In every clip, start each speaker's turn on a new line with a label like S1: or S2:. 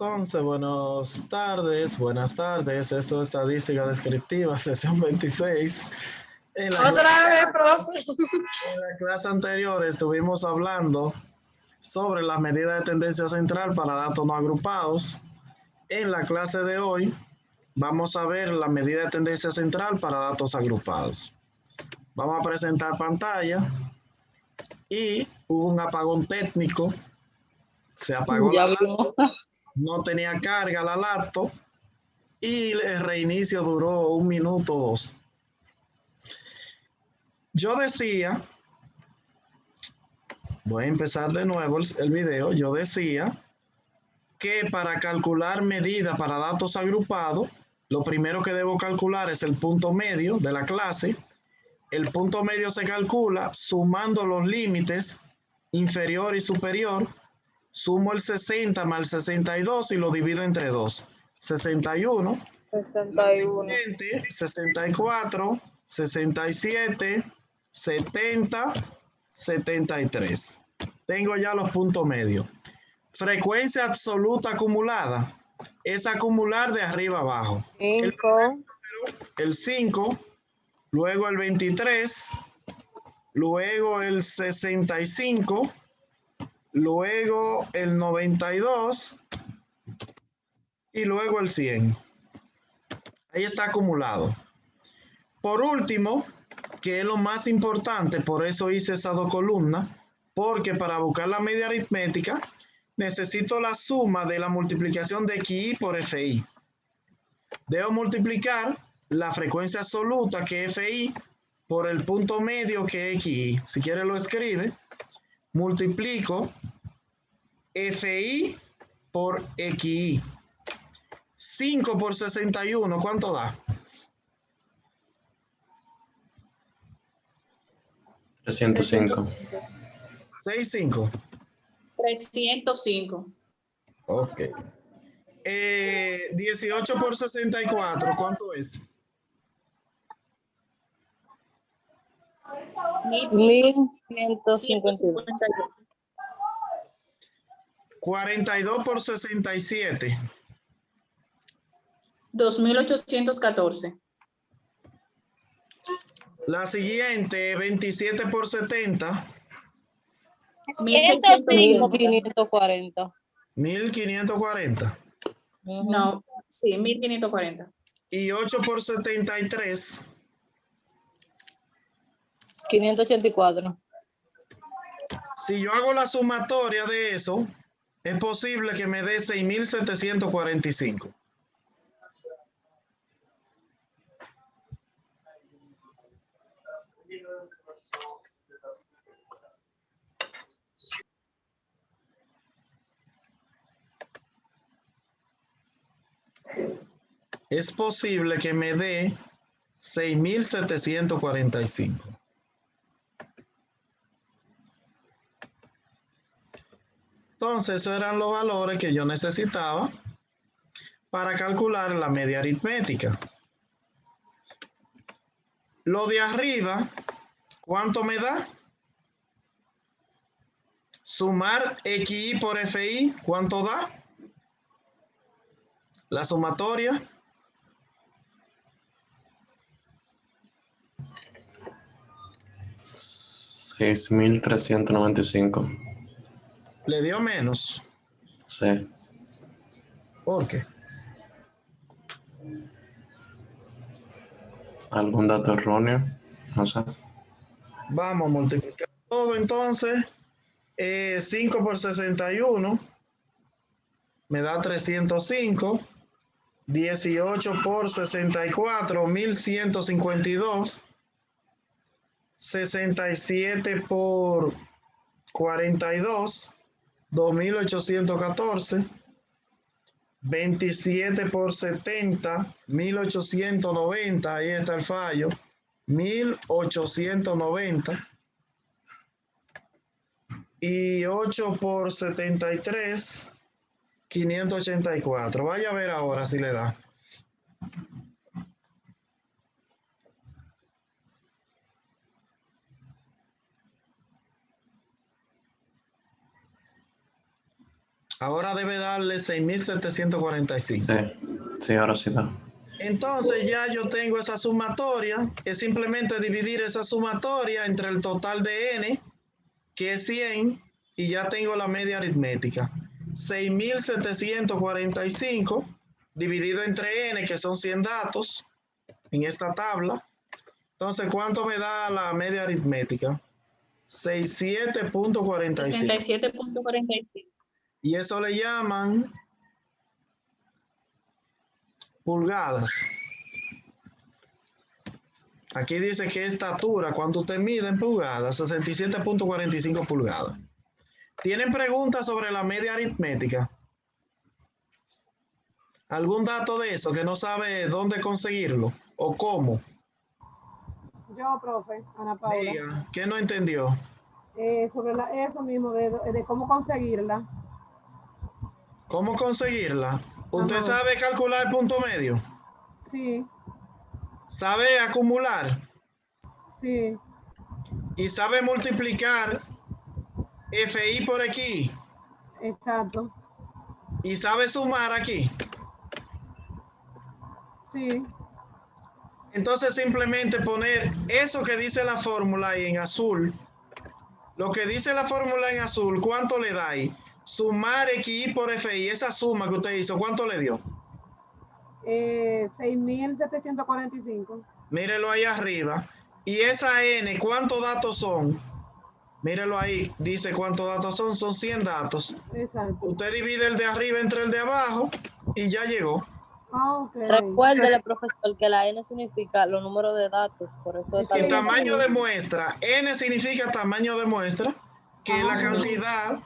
S1: Entonces, buenas tardes. Eso es estadística descriptiva, sesión 26.
S2: Otra vez, profe.
S1: En la clase anterior estuvimos hablando sobre la medida de tendencia central para datos no agrupados. En la clase de hoy vamos a ver la medida de tendencia central para datos agrupados. Vamos a presentar pantalla y hubo un apagón técnico. Se apagó la laptop, no tenía carga la laptop y el reinicio duró 1 minuto o 2. Yo decía, voy a empezar de nuevo el video, yo decía que para calcular medida para datos agrupados, lo primero que debo calcular es el punto medio de la clase. El punto medio se calcula sumando los límites inferior y superior. Sumo el 60 más el 62 y lo divido entre 2. 61.
S2: 61.
S1: 64, 67, 70, 73. Tengo ya los puntos medios. Frecuencia absoluta acumulada es acumular de arriba abajo.
S2: 5.
S1: El 5, luego el 23, luego el 65, luego el 92 y luego el 100. Ahí está acumulado. Por último, que es lo más importante, por eso hice esas dos columnas, porque para buscar la media aritmética necesito la suma de la multiplicación de XI por FI. Debo multiplicar la frecuencia absoluta, que es FI, por el punto medio, que es XI. Si quiere lo escribe. Multiplico FI por XI. 5 por 61, ¿cuánto da?
S3: 305.
S1: 65.
S2: 305.
S1: Ok. 18 por 64, ¿cuánto es?
S2: 1152.
S1: 42 por 67.
S2: 2814.
S1: La siguiente, 27 por 70.
S2: 1540.
S1: 1540.
S2: No, sí, 1540.
S1: Y 8 por 73.
S2: 584.
S1: Si yo hago la sumatoria de eso, es posible que me dé 6745. Es posible que me dé 6745. Entonces, esos eran los valores que yo necesitaba para calcular la media aritmética. Lo de arriba, ¿cuánto me da? Sumar XI por FI, ¿cuánto da? La sumatoria.
S3: 6395.
S1: Le dio menos.
S3: Sí.
S1: ¿Por qué?
S3: ¿Algún dato erróneo? No sé.
S1: Vamos a multiplicar todo entonces. 5 por 61 me da 305. 18 por 64, 1152. 67 por 42, 2814. 27 por 70, 1890. Ahí está el fallo. 1890. Y 8 por 73, 584. Vaya a ver ahora si le da. Ahora debe darle 6.745.
S3: Sí, ahora sí da.
S1: Entonces ya yo tengo esa sumatoria, es simplemente dividir esa sumatoria entre el total de n, que es 100, y ya tengo la media aritmética. 6.745 dividido entre n, que son 100 datos en esta tabla. Entonces, ¿cuánto me da la media aritmética? 67.45.
S2: 67.45.
S1: Y eso le llaman pulgadas. Aquí dice que estatura, cuando usted mide en pulgadas, 67.45 pulgadas. ¿Tienen preguntas sobre la media aritmética? ¿Algún dato de eso que no sabe dónde conseguirlo o cómo?
S4: Yo, profe, Ana Paula.
S1: Diga, ¿qué no entendió?
S4: Sobre eso mismo, de cómo conseguirla.
S1: ¿Cómo conseguirla? ¿Usted
S4: Ajá.
S1: sabe calcular el punto medio?
S4: Sí,
S1: ¿Sabe acumular?
S4: sí,
S1: ¿Y sabe multiplicar FI por aquí?
S4: exacto.
S1: ¿Y sabe sumar aquí?
S4: Sí,
S1: Entonces simplemente poner eso que dice la fórmula ahí en azul. Lo que dice la fórmula en azul, ¿cuánto le da ahí? Sumar XI por FI, esa suma que usted hizo, ¿cuánto le dio?
S4: 6.745.
S1: Mírelo ahí arriba. Y esa N, ¿cuántos datos son? Mírelo ahí, dice cuántos datos son 100 datos.
S4: Exacto.
S1: Usted divide el de arriba entre el de abajo y ya llegó.
S4: Ah, ok.
S2: Recuérdele, profesor, que la N significa los números de datos, por eso es
S4: Sí,
S1: El
S4: eso
S1: tamaño
S4: mismo.
S1: de muestra, N significa tamaño de muestra, que es la cantidad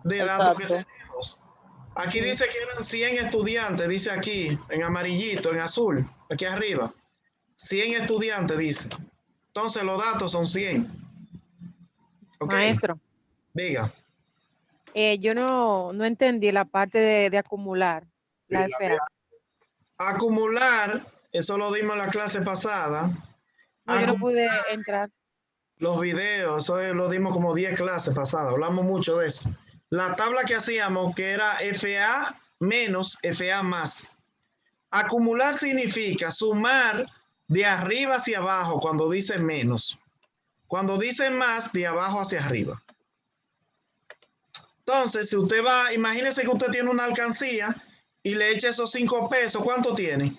S1: de datos que
S2: Exacto.
S1: tenemos. Aquí
S4: Sí.
S1: dice que eran 100 estudiantes, dice aquí, en amarillito, en azul, aquí arriba. 100 estudiantes, dice. Entonces los datos son 100. Ok,
S5: Maestro,
S1: diga.
S5: yo no entendí la parte de acumular, la FA.
S1: Acumular, eso lo dimos en la clase pasada.
S5: No, yo no pude entrar.
S1: Los videos, eso lo dimos como 10 clases pasadas, hablamos mucho de eso. La tabla que hacíamos, que era FA menos FA más. Acumular significa sumar de arriba hacia abajo cuando dice menos. Cuando dice más, de abajo hacia arriba. Entonces, si usted va, imagínese que usted tiene una alcancía y le echa esos 5 pesos, ¿cuánto tiene?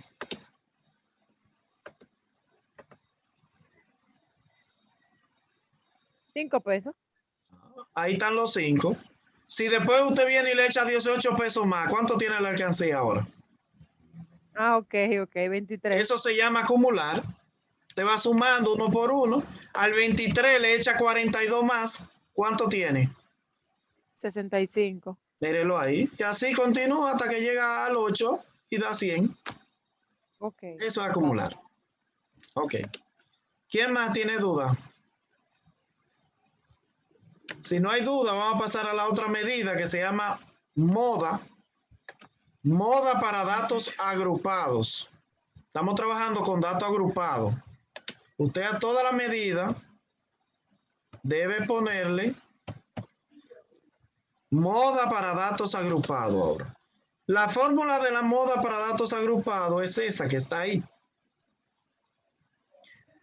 S5: $5.
S1: Ahí están los 5. Si después usted viene y le echa 18 pesos más, ¿cuánto tiene la alcancía ahora?
S5: Ah, ok, 23.
S1: Eso se llama acumular. Te va sumando uno por uno. Al 23 le echa 42 más. ¿Cuánto tiene?
S5: 65.
S1: Mírelo ahí. Y así continúa hasta que llega al 8 y da 100.
S5: Ok.
S1: Eso es acumular. Ok. ¿Quién más tiene duda? Si no hay duda, vamos a pasar a la otra medida que se llama moda. Moda para datos agrupados. Estamos trabajando con datos agrupados. Usted a toda la medida debe ponerle moda para datos agrupados ahora. La fórmula de la moda para datos agrupados es esa que está ahí.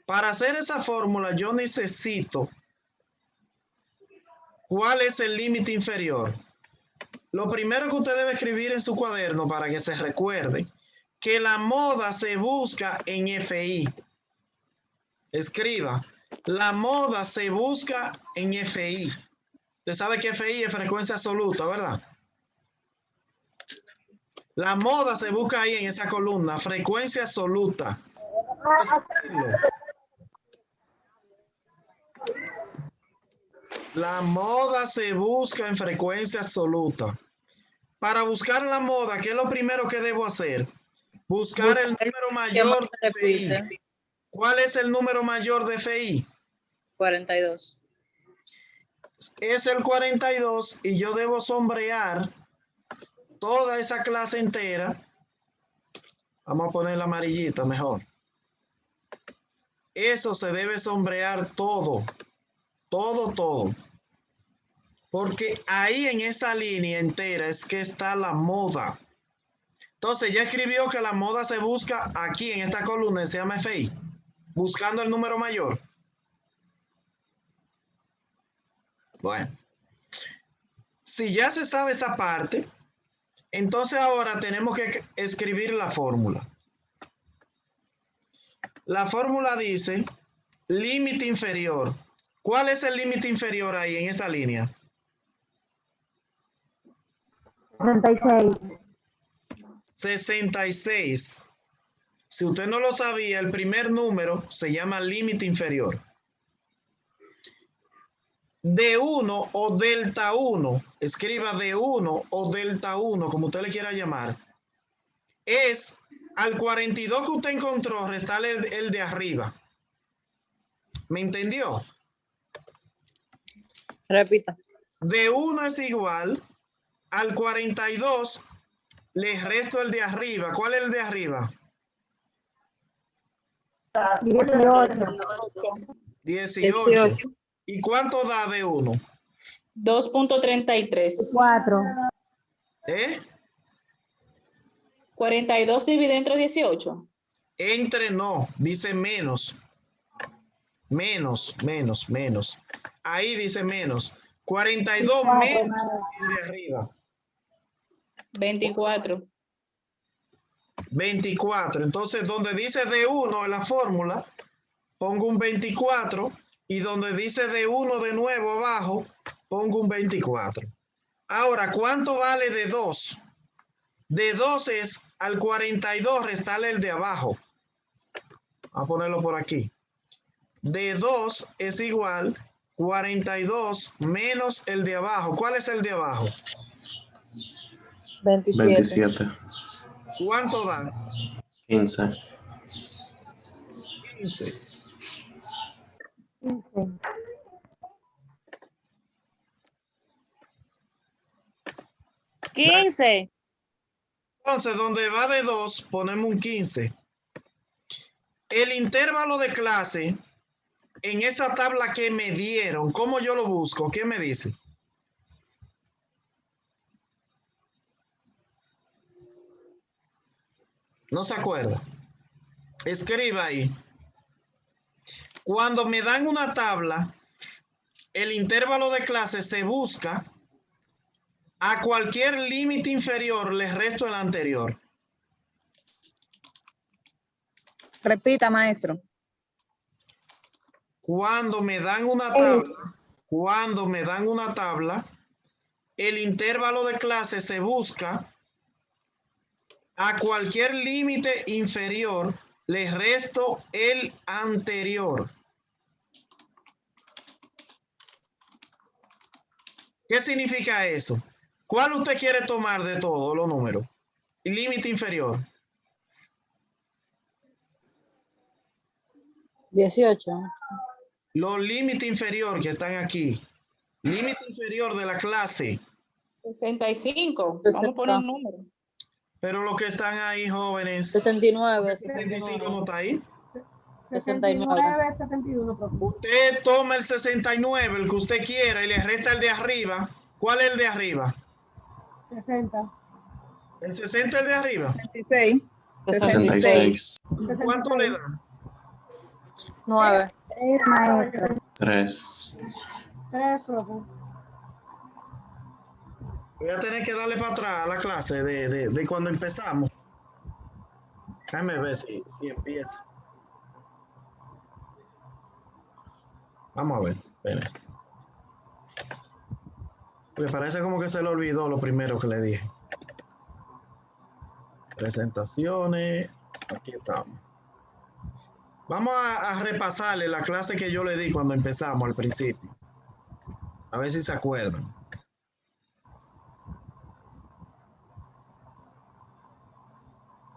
S1: Para hacer esa fórmula yo necesito ¿cuál es el límite inferior? Lo primero que usted debe escribir en su cuaderno para que se recuerde que la moda se busca en FI. Escriba, la moda se busca en FI. Usted sabe que FI es frecuencia absoluta, ¿verdad? La moda se busca ahí en esa columna, frecuencia absoluta. La moda se busca en frecuencia absoluta. Para buscar la moda, ¿qué es lo primero que debo hacer? Buscar el número mayor de FI. ¿Cuál es el número mayor de FI?
S2: 42.
S1: Es el 42 y yo debo sombrear toda esa clase entera. Vamos a poner la amarillita mejor. Eso se debe sombrear todo. Todo. Porque ahí en esa línea entera es que está la moda. Entonces ya escribió que la moda se busca aquí en esta columna, se llama FI, buscando el número mayor. Bueno, si ya se sabe esa parte, entonces ahora tenemos que escribir la fórmula. La fórmula dice límite inferior. ¿Cuál es el límite inferior ahí en esa línea?
S4: 66.
S1: 66. Si usted no lo sabía, el primer número se llama límite inferior. D1 o delta 1, escriba D1 o delta 1, como usted le quiera llamar, es al 42 que usted encontró, restarle el de arriba. ¿Me entendió?
S2: Repita.
S1: D1 es igual al 42, le resto el de arriba. ¿Cuál es el de arriba? 18. ¿Y cuánto da D1?
S6: 2.33.
S4: 4.
S1: ¿Eh?
S6: 42 dividido entre 18.
S1: Entre no, dice menos. Menos. Ahí dice menos. 42 menos el de arriba.
S6: 24.
S1: 24. Entonces, donde dice D1 en la fórmula, pongo un 24. Y donde dice D1 de nuevo abajo, pongo un 24. Ahora, ¿cuánto vale D2? D2 es al 42 restarle el de abajo. Vamos a ponerlo por aquí. D2 es igual 42 menos el de abajo. ¿Cuál es el de abajo?
S3: 27.
S1: ¿Cuánto da?
S3: 15.
S1: 15.
S2: 15.
S1: Entonces, donde va de 2, ponemos un 15. El intervalo de clase, en esa tabla que me dieron, ¿cómo yo lo busco? ¿Qué me dice? ¿No se acuerda? Escriba ahí. Cuando me dan una tabla, el intervalo de clase se busca. A cualquier límite inferior le resto el anterior.
S7: Repita, maestro.
S1: Cuando me dan una tabla, el intervalo de clase se busca. A cualquier límite inferior le resto el anterior. ¿Qué significa eso? ¿Cuál usted quiere tomar de todos los números? El límite inferior.
S2: 18.
S1: Los límites inferior que están aquí. Límite inferior de la clase.
S6: 65. Vamos a poner un número.
S1: Pero los que están ahí, jóvenes.
S2: 69.
S1: 65 no está ahí.
S4: 69, 71.
S1: Usted toma el 69, el que usted quiera, y le resta el de arriba. ¿Cuál es el de arriba?
S4: 60.
S1: ¿El 60 es el de arriba?
S7: 66.
S3: 66.
S1: ¿Cuánto le da?
S2: 9.
S4: 3, maestro.
S3: 3.
S4: 3, profe.
S1: Voy a tener que darle para atrás a la clase de cuando empezamos. Déjame ver si empieza. Vamos a ver. Espérense. Me parece como que se le olvidó lo primero que le dije. Presentaciones. Aquí estamos. Vamos a repasarle la clase que yo le di cuando empezamos al principio. A ver si se acuerdan.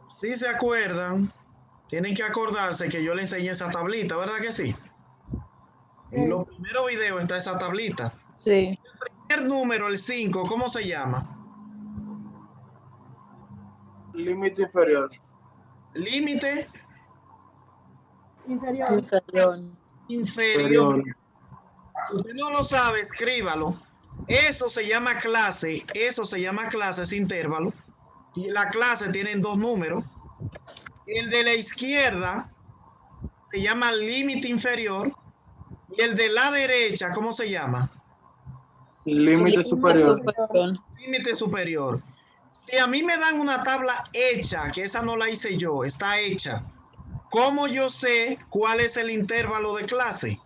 S1: Si se acuerdan, tienen que acordarse que yo le enseñé esa tablita, ¿verdad que sí? En los primeros videos está esa tablita.
S2: Sí.
S1: El primer número, el 5, ¿cómo se llama?
S8: Límite inferior.
S1: Límite
S4: Inferior.
S1: inferior. Si usted no lo sabe, escríbalo. Eso se llama clase, ese intervalo. Y la clase tienen dos números. El de la izquierda se llama límite inferior y el de la derecha, ¿cómo se llama?
S8: Límite superior.
S1: Límite superior. Si a mí me dan una tabla hecha, que esa no la hice yo, está hecha, ¿cómo yo sé cuál es el intervalo de clase?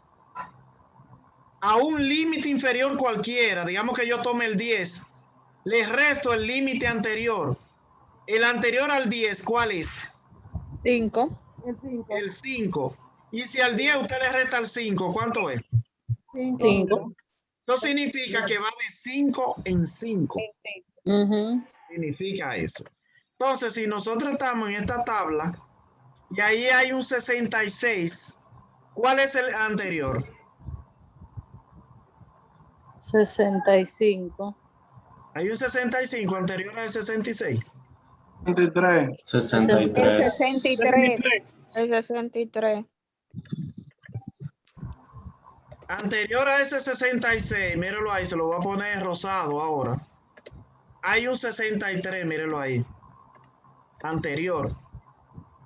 S1: A un límite inferior cualquiera, digamos que yo tome el 10, le resto el límite anterior. El anterior al 10, ¿cuál es?
S7: 5.
S4: El 5.
S1: El 5. Y si al 10 usted le resta el 5, ¿cuánto es?
S4: 5.
S2: 5.
S1: Eso significa que va de 5 en 5. Significa eso. Entonces, si nosotros estamos en esta tabla y ahí hay un 66, ¿cuál es el anterior?
S2: 65.
S1: Hay un 65 anterior al 66.
S8: 23.
S3: 63.
S7: 63.
S5: El 63.
S1: Anterior a ese 66, míralo ahí, se lo voy a poner rosado ahora. Hay un 63, mírelo ahí. Anterior.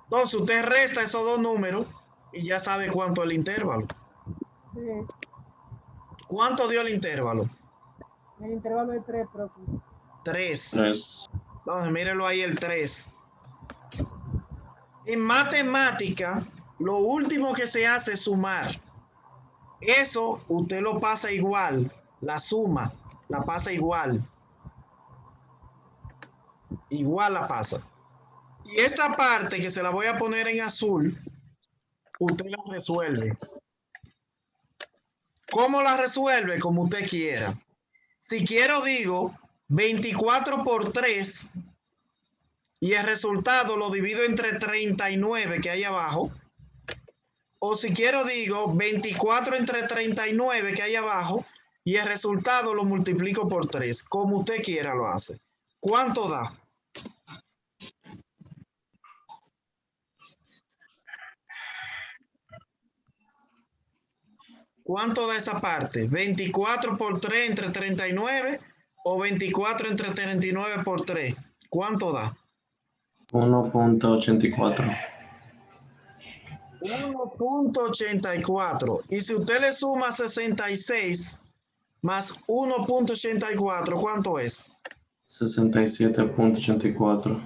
S1: Entonces usted resta esos dos números y ya sabe cuánto es el intervalo.
S4: Sí.
S1: ¿Cuánto dio el intervalo?
S4: El intervalo de 3, profe.
S1: 3.
S3: 3.
S1: Entonces mírelo ahí el 3. En matemática, lo último que se hace es sumar. Eso usted lo pasa igual. La suma la pasa igual. Igual la pasa. Y esa parte que se la voy a poner en azul, usted la resuelve. ¿Cómo la resuelve? Como usted quiera. Si quiero digo 24 por 3 y el resultado lo divido entre 39 que hay abajo. O si quiero digo 24 entre 39 que hay abajo y el resultado lo multiplico por 3. Como usted quiera lo hace. ¿Cuánto da? ¿Cuánto da esa parte? ¿24 por 3 entre 39 o 24 entre 39 por 3? ¿Cuánto da?
S3: 1.84.
S1: 1.84. Y si usted le suma 66 más 1.84, ¿cuánto es?
S3: 67.84.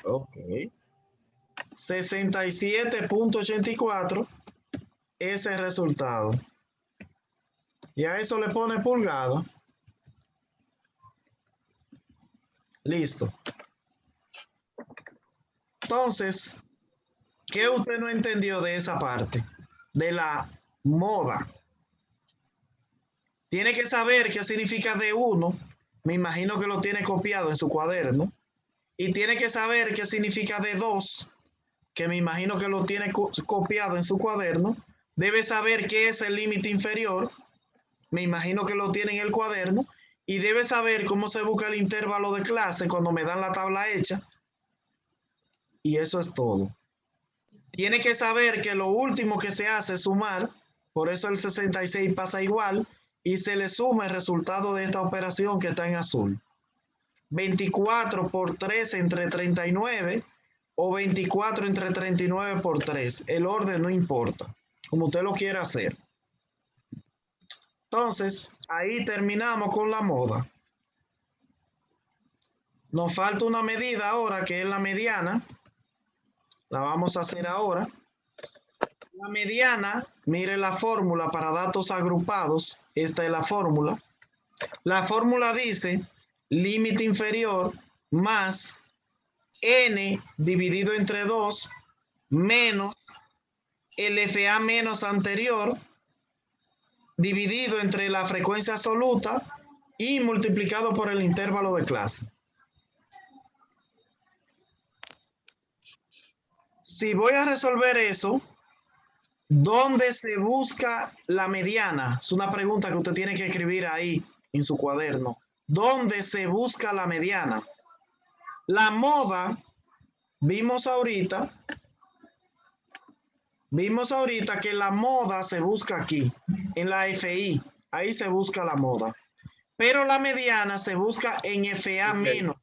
S1: Ok. 67.84 es el resultado. Y a eso le pone pulgada. Listo. Entonces, ¿qué usted no entendió de esa parte? De la moda. Tiene que saber qué significa D1. Me imagino que lo tiene copiado en su cuaderno. Y tiene que saber qué significa D2, que me imagino que lo tiene copiado en su cuaderno. Debe saber qué es el límite inferior. Me imagino que lo tiene en el cuaderno. Y debe saber cómo se busca el intervalo de clase cuando me dan la tabla hecha. Y eso es todo. Tiene que saber que lo último que se hace es sumar. Por eso el 66 pasa igual. Y se le suma el resultado de esta operación que está en azul. 24 por 3 entre 39 o 24 entre 39 por 3. El orden no importa, como usted lo quiera hacer. Entonces, ahí terminamos con la moda. Nos falta una medida ahora, que es la mediana. La vamos a hacer ahora. La mediana, mire la fórmula para datos agrupados. Esta es la fórmula. La fórmula dice límite inferior más n dividido entre 2 menos el FA menos anterior dividido entre la frecuencia absoluta y multiplicado por el intervalo de clase. Si voy a resolver eso, ¿dónde se busca la mediana? Es una pregunta que usted tiene que escribir ahí en su cuaderno. ¿Dónde se busca la mediana? La moda, vimos ahorita que la moda se busca aquí, en la FI. Ahí se busca la moda. pero la mediana se busca en FA menos.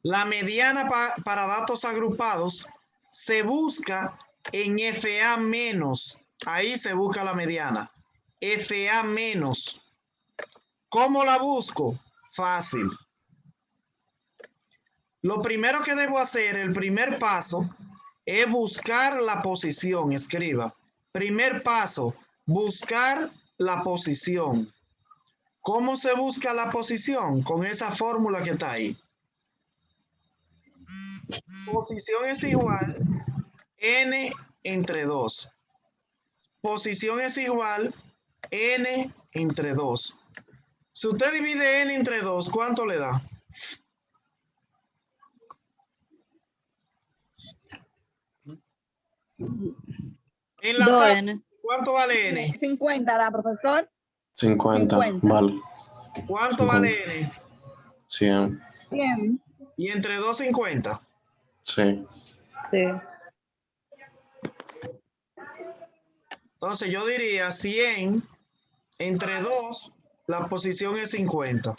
S1: La mediana para datos agrupados se busca en FA menos. Ahí se busca la mediana. FA menos. ¿Cómo la busco? Fácil. Lo primero que debo hacer, el primer paso, es buscar la posición. Escriba. Primer paso, buscar la posición. ¿Cómo se busca la posición? Con esa fórmula que está ahí. Posición es igual n entre 2. Posición es igual n entre 2. Si usted divide n entre 2, ¿cuánto le da? En la tabla,
S2: 2n.
S1: ¿cuánto vale n?
S7: 50, ¿la profesor?
S3: 50.
S7: 50.
S3: Vale.
S1: ¿Cuánto
S3: 50.
S1: vale n?
S3: 100.
S7: 100.
S1: Y entre 2, 50.
S3: Sí.
S2: Sí.
S1: Entonces yo diría 100 entre 2, la posición es 50.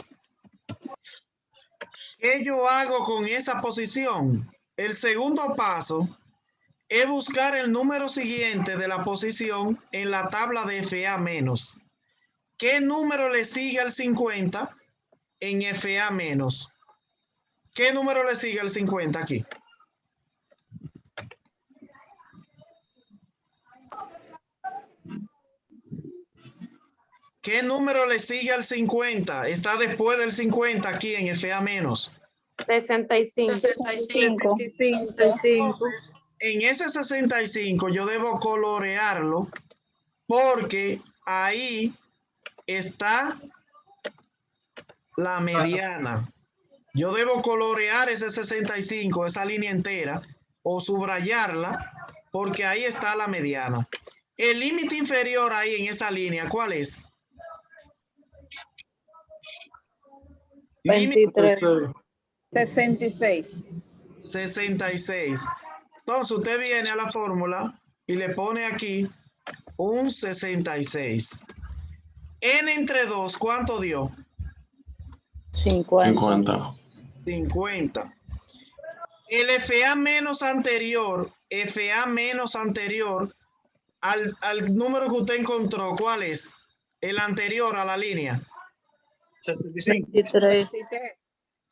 S1: ¿Qué yo hago con esa posición? El segundo paso es buscar el número siguiente de la posición en la tabla de FA menos. ¿Qué número le sigue al 50 en FA menos? ¿Qué número le sigue al 50 aquí? ¿Qué número le sigue al 50? Está después del 50 aquí en FA menos.
S6: 65.
S7: 65.
S1: Entonces, en ese 65 yo debo colorearlo porque ahí está la mediana. Yo debo colorear ese 65, esa línea entera, o subrayarla porque ahí está la mediana. El límite inferior ahí en esa línea, ¿cuál es?
S2: 23.
S7: 66.
S1: 66. Entonces usted viene a la fórmula y le pone aquí un 66. N entre 2, ¿cuánto dio?
S2: 50.
S3: 50.
S1: 50. El FA menos anterior al número que usted encontró, ¿cuál es? El anterior a la línea.
S2: 23.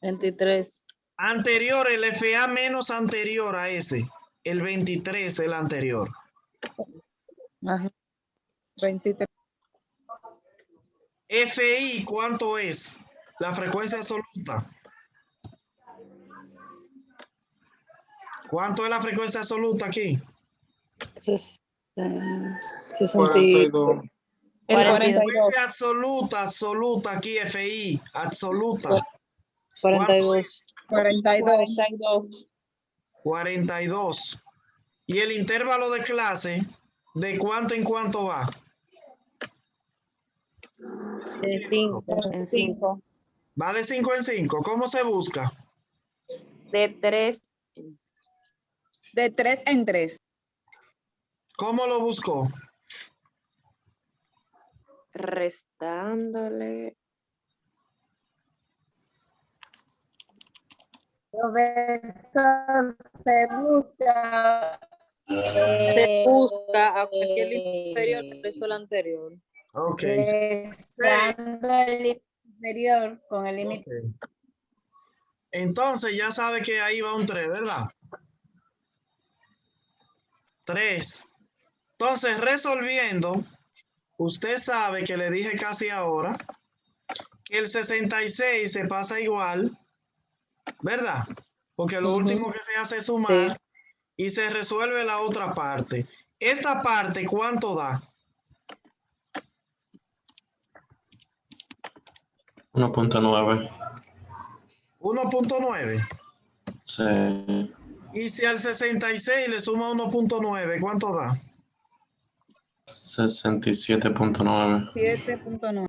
S2: 23.
S1: Anterior, el FA menos anterior a ese. El 23, el anterior.
S2: Ajá.
S7: 23.
S1: FI, ¿cuánto es? La frecuencia absoluta. ¿Cuánto es la frecuencia absoluta aquí?
S8: 42.
S6: El
S2: 42.
S6: 42.
S1: Frecuencia absoluta aquí, FI, absoluta.
S2: 42.
S7: 42.
S6: 42.
S1: 42. ¿Y el intervalo de clase, de cuánto en cuánto va?
S2: De 5 en 5.
S6: 5.
S1: Va de 5 en 5. ¿Cómo se busca?
S6: De 3.
S7: De 3 en 3.
S1: ¿Cómo lo buscó?
S6: Restándole.
S4: Profesor, se busca.
S2: Se busca a cualquier límite inferior al resto del anterior.
S1: Ok.
S4: Restando el límite inferior con el límite.
S1: Ok. Entonces ya sabe que ahí va un 3, ¿verdad? 3. Entonces, resolviendo, usted sabe que le dije casi ahora que el 66 se pasa igual, ¿verdad? Porque lo último que se hace es sumar y se resuelve la otra parte. Esta parte, ¿cuánto da?
S3: 1.9.
S1: 1.9.
S3: Sí.
S1: Y si al 66 le suma 1.9, ¿cuánto da?
S3: 67.9.
S7: 7.9.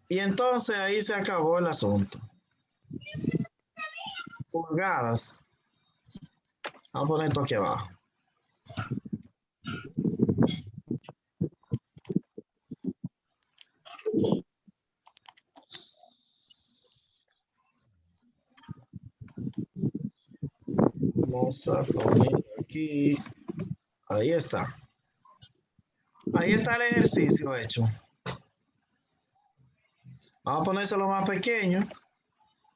S1: Y entonces ahí se acabó el asunto. Pulgadas. Vamos a poner esto aquí abajo. Vamos a poner aquí. Ahí está. Ahí está el ejercicio hecho. Vamos a ponérselo más pequeño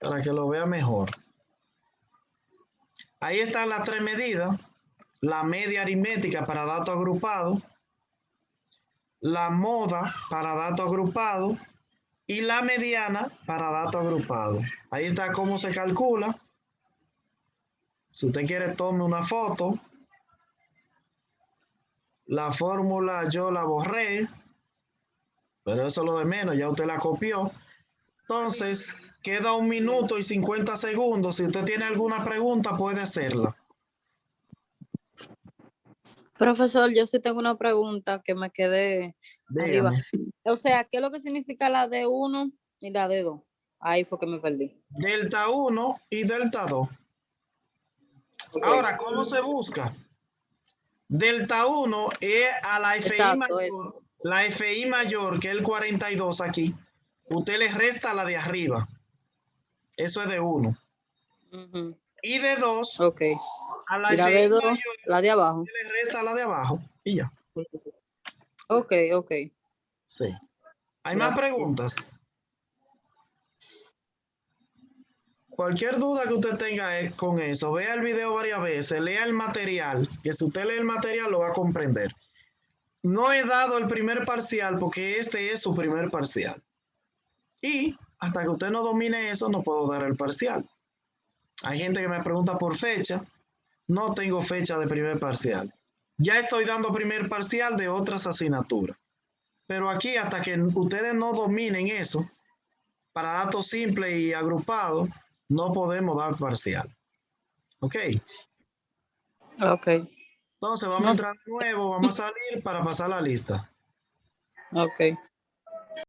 S1: para que lo vea mejor. Ahí están las tres medidas. La media aritmética para datos agrupados, la moda para datos agrupados y la mediana para datos agrupados. Ahí está cómo se calcula. Si usted quiere, tome una foto. La fórmula yo la borré, pero eso es lo de menos, ya usted la copió. Entonces, queda 1 minuto y 50 segundos. Si usted tiene alguna pregunta, puede hacerla.
S2: Profesor, yo sí tengo una pregunta que me quedé arriba.
S1: Dígame.
S2: O sea, ¿qué es lo que significa la D1 y la D2? Ahí fue que me perdí.
S1: Delta 1 y delta 2. Ahora, ¿cómo se busca? Delta 1 es a la FI
S2: Exacto,
S1: mayor,
S2: eso.
S1: la FI mayor, que es el 42 aquí. Usted le resta la de arriba. Eso es de 1.
S2: Ujú.
S1: Y de 2,
S2: Ok.
S1: a la
S2: Y la
S1: FI
S2: D2,
S1: mayor,
S2: la de abajo.
S1: usted le resta la de abajo. Y ya.
S2: Ok, ok.
S1: Sí. ¿Hay más
S2: Gracias.
S1: preguntas? Cualquier duda que usted tenga con eso, vea el video varias veces, lea el material, que si usted lee el material lo va a comprender. No he dado el primer parcial porque este es su primer parcial. Y hasta que usted no domine eso, no puedo dar el parcial. Hay gente que me pregunta por fecha. No tengo fecha de primer parcial. Ya estoy dando primer parcial de otras asignaturas. Pero aquí, hasta que ustedes no dominen eso, para datos simples y agrupados, no podemos dar parcial. ¿Ok?
S2: Ok,
S1: Entonces vamos a entrar de nuevo, vamos a salir para pasar la lista.
S2: ok.